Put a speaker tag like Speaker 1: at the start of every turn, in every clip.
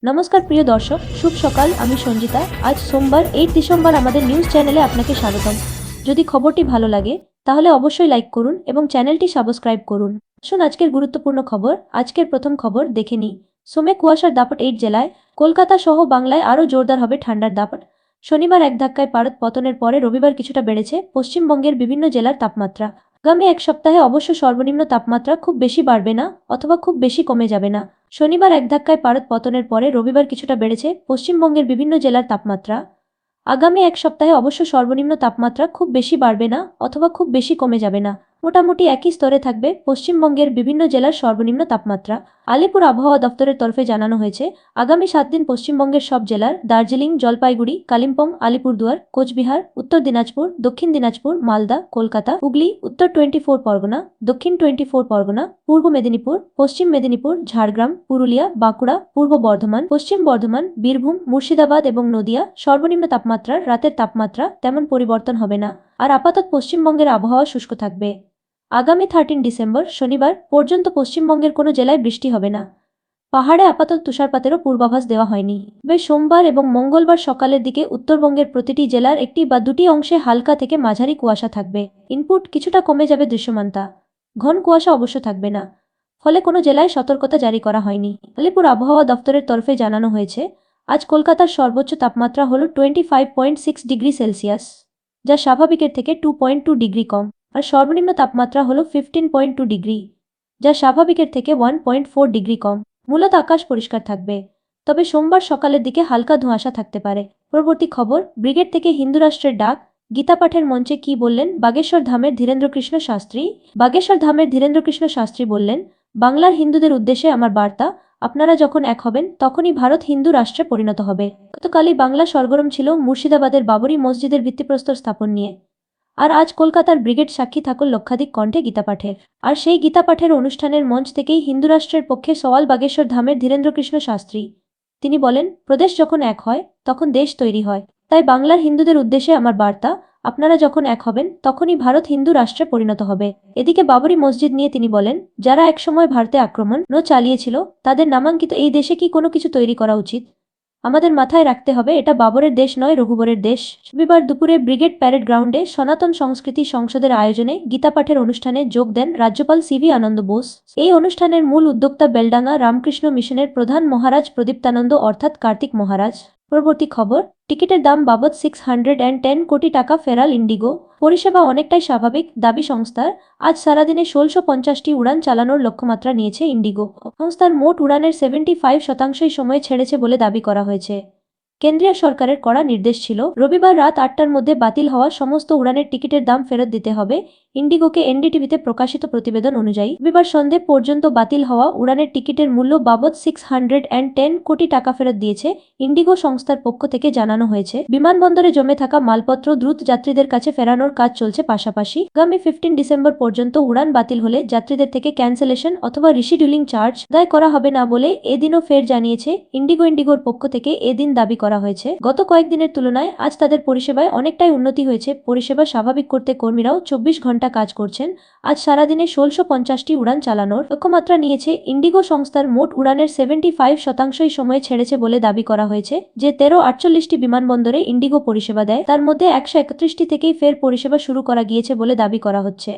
Speaker 1: নমস্কার প্রিয় দর্শক, শুভ সকাল। আমি সঞ্জিতা। আজ সোমবার 8 ডিসেম্বর আমাদের নিউজ চ্যানেলে আপনাকে স্বাগতম। যদি খবরটি ভালো লাগে তাহলে অবশ্যই লাইক করুন এবং চ্যানেলটি সাবস্ক্রাইব করুন। আসুন আজকের গুরুত্বপূর্ণ খবর। আজকের প্রথম খবর দেখে নিই। সোমে কুয়াশার দাপট 8 জেলায়, কলকাতা সহ বাংলায় আরও জোরদার হবে ঠান্ডার দাপট। শনিবার এক ধাক্কায় পারদ পতনের পরে রবিবার কিছুটা বেড়েছে পশ্চিমবঙ্গের বিভিন্ন জেলার তাপমাত্রা। আগামী এক সপ্তাহে অবশ্য সর্বনিম্ন তাপমাত্রা খুব বেশি বাড়বে না অথবা খুব বেশি কমে যাবে না। শনিবার এক ধাক্কায় পারদ পতনের পরে রবিবার কিছুটা বেড়েছে পশ্চিমবঙ্গের বিভিন্ন জেলার তাপমাত্রা। আগামী এক সপ্তাহে অবশ্য সর্বনিম্ন তাপমাত্রা খুব বেশি বাড়বে না অথবা খুব বেশি কমে যাবে না। মোটামুটি একই স্তরে থাকবে পশ্চিমবঙ্গের বিভিন্ন জেলার সর্বনিম্ন তাপমাত্রা। আলিপুর আবহাওয়া দপ্তরের তরফে জানানো হয়েছে, আগামী 7 দিন পশ্চিমবঙ্গের সব জেলার দার্জিলিং, জলপাইগুড়ি, কালিম্পং, আলিপুরদুয়ার, কোচবিহার, উত্তর দিনাজপুর, দক্ষিণ দিনাজপুর, মালদা, কলকাতা, হুগলি, উত্তর 24 পরগনা, দক্ষিণ 24 পরগনা, পূর্ব মেদিনীপুর, পশ্চিম মেদিনীপুর, ঝাড়গ্রাম, পুরুলিয়া, বাঁকুড়া, পূর্ব বর্ধমান, পশ্চিম বর্ধমান, বীরভূম, মুর্শিদাবাদ এবং নদিয়া সর্বনিম্ন তাপমাত্রার রাতের তাপমাত্রা তেমন পরিবর্তন হবে না। আর আপাতত পশ্চিমবঙ্গের আবহাওয়া শুষ্ক থাকবে। আগামী 13 ডিসেম্বর শনিবার পর্যন্ত পশ্চিমবঙ্গের কোনো জেলায় বৃষ্টি হবে না। পাহাড়ে আপাতত তুষারপাতেরও পূর্বাভাস দেওয়া হয়নি। তবে সোমবার এবং মঙ্গলবার সকালের দিকে উত্তরবঙ্গের প্রতিটি জেলার একটি বা দুটি অংশে হালকা থেকে মাঝারি কুয়াশা থাকবে। ইনপুট কিছুটা কমে যাবে দৃশ্যমানতা। ঘন কুয়াশা অবশ্য থাকবে না। ফলে কোনো জেলায় সতর্কতা জারি করা হয়নি। আলিপুর আবহাওয়া দপ্তরের তরফে জানানো হয়েছে, আজ কলকাতার সর্বোচ্চ তাপমাত্রা হল 25.6 ডিগ্রি সেলসিয়াস, যা স্বাভাবিকের থেকে 2.2 ডিগ্রি কম। আর সর্বনিম্ন তাপমাত্রা হল 15.2 ডিগ্রি, যা স্বাভাবিকের থেকে 1.4 ডিগ্রি কম। মূলত আকাশ পরিষ্কার থাকবে, তবে সোমবার সকালের দিকে হালকা ধোঁয়াশা থাকতে পারে। পরবর্তী খবর, ব্রিগেড থেকে হিন্দু রাষ্ট্রের ডাক, গীতা পাঠের মঞ্চে কি বললেন বাগেশ্বর ধামের ধীরেন্দ্রকৃষ্ণ শাস্ত্রী? বাগেশ্বর ধামের ধীরেন্দ্রকৃষ্ণ শাস্ত্রী বললেন, বাংলার হিন্দুদের উদ্দেশ্যে আমার বার্তা, আপনারা যখন এক হবেন তখনই ভারত হিন্দু রাষ্ট্রে পরিণত হবে। গতকালই বাংলা সরগরম ছিল মুর্শিদাবাদের বাবরি মসজিদের ভিত্তিপ্রস্তর স্থাপন নিয়ে। আর আজ কলকাতার ব্রিগেড সাক্ষী থাকল লক্ষাধিক কণ্ঠে গীতা পাঠের। আর সেই গীতা পাঠের অনুষ্ঠানের মঞ্চ থেকেই হিন্দু রাষ্ট্রের পক্ষে সওয়াল বাগেশ্বর ধামের ধীরেন্দ্রকৃষ্ণ শাস্ত্রী। তিনি বলেন, প্রদেশ যখন এক হয় তখন দেশ তৈরি হয়। তাই বাংলার হিন্দুদের উদ্দেশ্যে আমার বার্তা, আপনারা যখন এক হবেন তখনই ভারত হিন্দু রাষ্ট্রে পরিণত হবে। এদিকে বাবরি মসজিদ নিয়ে তিনি বলেন, যারা একসময় ভারতে আক্রমণ চালিয়েছিল তাদের নামাঙ্কিত এই দেশে কি কোনো কিছু তৈরি করা উচিত? আমাদের মাথায় রাখতে হবে এটা বাবরের দেশ নয়, রঘুবরের দেশ। রবিবার দুপুরে ব্রিগেড প্যারেড গ্রাউন্ডে সনাতন সংস্কৃতি সংসদের আয়োজনে গীতা পাঠের অনুষ্ঠানে যোগ দেন রাজ্যপাল সিভি আনন্দ বোস। এই অনুষ্ঠানের মূল উদ্যোক্তা বেলডাঙ্গা রামকৃষ্ণ মিশনের প্রধান মহারাজ প্রদীপ্তানন্দ অর্থাৎ কার্তিক মহারাজ। পরবর্তী খবর, টিকিটের দাম বাবদ 610 কোটি টাকা ফেরাল ইন্ডিগো। পরিষেবা অনেকটাই স্বাভাবিক দাবি সংস্থার। আজ সারাদিনে 1650টি উড়ান চালানোর লক্ষ্যমাত্রা নিয়েছে ইন্ডিগো। সংস্থার মোট উড়ানের 75% সময় ছেড়েছে বলে দাবি করা হয়েছে। কেন্দ্রীয় সরকারের কড়া নির্দেশ ছিল, রবিবার রাত 8টার মধ্যে বাতিল হওয়া সমস্ত উড়ানের টিকিটের দাম ফেরত দিতে হবে। ইন্ডিগোকে এনডিটিভিতে প্রকাশিত প্রতিবেদন অনুযায়ী রবিবার সন্ধে পর্যন্ত বাতিল হওয়া উড়ানের টিকিটের মূল্য বাবদ 610 কোটি টাকা ফেরত দিয়েছে। ইন্ডিগো সংস্থার পক্ষ থেকে জানানো হয়েছে, বিমানবন্দরে জমে থাকা মালপত্র দ্রুত যাত্রীদের কাছে ফেরানোর কাজ চলছে। পাশাপাশি আগামী 15 ডিসেম্বর পর্যন্ত উড়ান বাতিল হলে যাত্রীদের থেকে ক্যান্সেলেশন অথবা রিশিডিউলিং চার্জ আদায় করা হবে না বলে এদিনও ফের জানিয়েছে ইন্ডিগোর পক্ষ থেকে। এদিন দাবি করা হয়েছে, গত কয়েকদিনের তুলনায় আজ তাদের পরিষেবায় অনেকটাই উন্নতি হয়েছে। পরিষেবা স্বাভাবিক করতে কর্মীরাও 24 ঘন্টা কাজ করছেন। আজ সারাদিনে 1650টি উড়ান চালানোর লক্ষ্যমাত্রা নিয়েছে ইন্ডিগো সংস্থার। মোট উড়ানের 75% সময় ছেড়েছে বলে দাবি করা হয়েছে। যে 1348টি বিমানবন্দরে ইন্ডিগো পরিষেবা দেয় তার মধ্যে 131টি থেকেই ফের পরিষেবা শুরু করা গিয়েছে বলে দাবি করা হচ্ছে।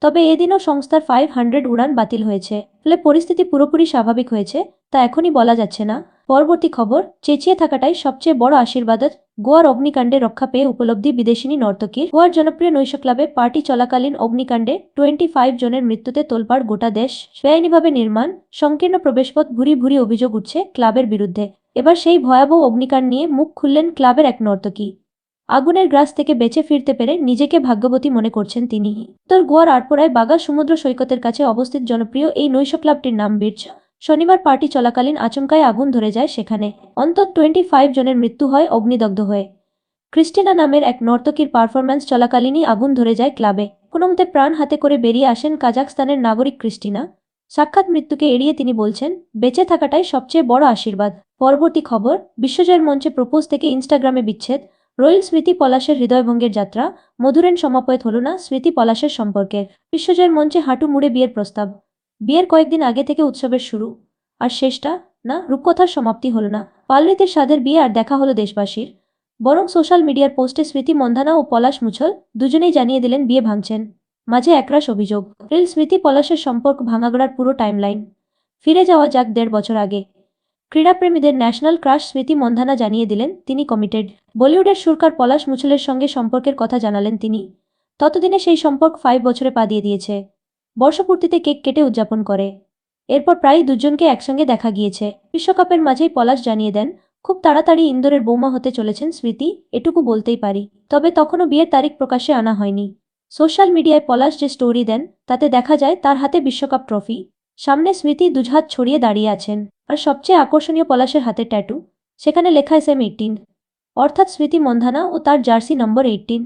Speaker 1: তবে এদিনও সংস্থার 500 উড়ান বাতিল হয়েছে। ফলে পরিস্থিতি পুরোপুরি স্বাভাবিক হয়েছে তা এখনই বলা যাচ্ছে না। পরবর্তী খবর, চেঁচিয়ে থাকাটাই সবচেয়ে বড় আশীর্বাদ। গোয়ার অগ্নিকাণ্ডে রক্ষা পেয়ে উপলব্ধি বিদেশিনী নর্তকীর। গোয়ার জনপ্রিয় নৈশ ক্লাবে পার্টি চলাকালীন অগ্নিকাণ্ডে 25 জনের মৃত্যুতে তোলপাড় গোটা দেশ। বেআইনিভাবে নির্মাণ, সংকীর্ণ প্রবেশপথ, ভুরি ভুরি অভিযোগ উঠছে ক্লাবের বিরুদ্ধে। এবার সেই ভয়াবহ অগ্নিকাণ্ড নিয়ে মুখ খুললেন ক্লাবের এক নর্তকী। আগুনের গ্রাস থেকে বেঁচে ফিরতে পেরে নিজেকে ভাগ্যবতী মনে করছেন তিনি। উত্তর গোয়ার আটপোড়ায় বাগা সমুদ্র সৈকতের কাছে অবস্থিত জনপ্রিয় এই নৈশ ক্লাবটির নাম বীর্য। শনিবার পার্টি চলাকালীন আচমকায় আগুন ধরে যায় সেখানে। অন্তত 25 জনের মৃত্যু হয় অগ্নিদগ্ধ হয়ে। ক্রিস্টিনা নামের এক নর্তকীর পারফরম্যান্স চলাকালীনই আগুন ধরে যায় ক্লাবে। কোনোমতে প্রাণ হাতে করে বেরিয়ে আসেন কাজাখস্তানের নাগরিক ক্রিস্টিনা। সাক্ষাৎ মৃত্যুকে এড়িয়ে তিনি বলছেন, বেঁচে থাকাটাই সবচেয়ে বড় আশীর্বাদ। পরবর্তী খবর, বিশ্বজয়ের মঞ্চে প্রপোজ থেকে ইনস্টাগ্রামে বিচ্ছেদ। রয়েল স্মৃতি পলাশের হৃদয়ভঙ্গের যাত্রা, মধুরেণ সমাপয়েত হল না স্মৃতি পলাশের সম্পর্কের। বিশ্বজয়ের মঞ্চে হাঁটু মুড়ে বিয়ের প্রস্তাব। বিয়ের কয়েকদিন আগে থেকে উৎসবের শুরু, আর শেষটা না, রূপকথার সমাপ্তি হলো না। পালরিতের স্বাদের বিয়ে আর দেখা হলো দেশবাসীর, বরং সোশ্যাল মিডিয়ার পোস্টে স্মৃতি মন্ধানা ও পলাশ মুছল দুজনেই জানিয়ে দিলেন বিয়ে ভাঙছেন। মাঝে একরাশ অভিযোগ। রিল স্মৃতি পলাশের সম্পর্ক ভাঙাগড়ার পুরো টাইমলাইন। ফিরে যাওয়া যাক 1.5 বছর আগে। ক্রীড়াপ্রেমীদের ন্যাশনাল ক্রাশ স্মৃতি মন্ধানা জানিয়ে দিলেন তিনি কমিটেড। বলিউডের সুরকার পলাশ মুছলের সঙ্গে সম্পর্কের কথা জানালেন তিনি। ততদিনে সেই সম্পর্ক 5 বছরে পা দিয়ে দিয়েছে। বর্ষপূর্তিতে কেক কেটে উদযাপন করে। এরপর প্রায় দুজনকে একসঙ্গে দেখা গিয়েছে। বিশ্বকাপের মাঝেই পলাশ জানিয়ে দেন খুব তাড়াতাড়ি ইন্দোরের বৌমা হতে চলেছেন স্মৃতি, এটুকু বলতেই পারি। তবে তখনও বিয়ের তারিখ প্রকাশ্যে আনা হয়নি। সোশ্যাল মিডিয়ায় পলাশ যে স্টোরি দেন তাতে দেখা যায় তার হাতে বিশ্বকাপ ট্রফি, সামনে স্মৃতি দুহাত ছড়িয়ে দাঁড়িয়ে আছেন। আর সবচেয়ে আকর্ষণীয় পলাশের হাতের ট্যাটু, সেখানে লেখা SM18, অর্থাৎ স্মৃতি মন্ধানা ও তার জার্সি নম্বর 18।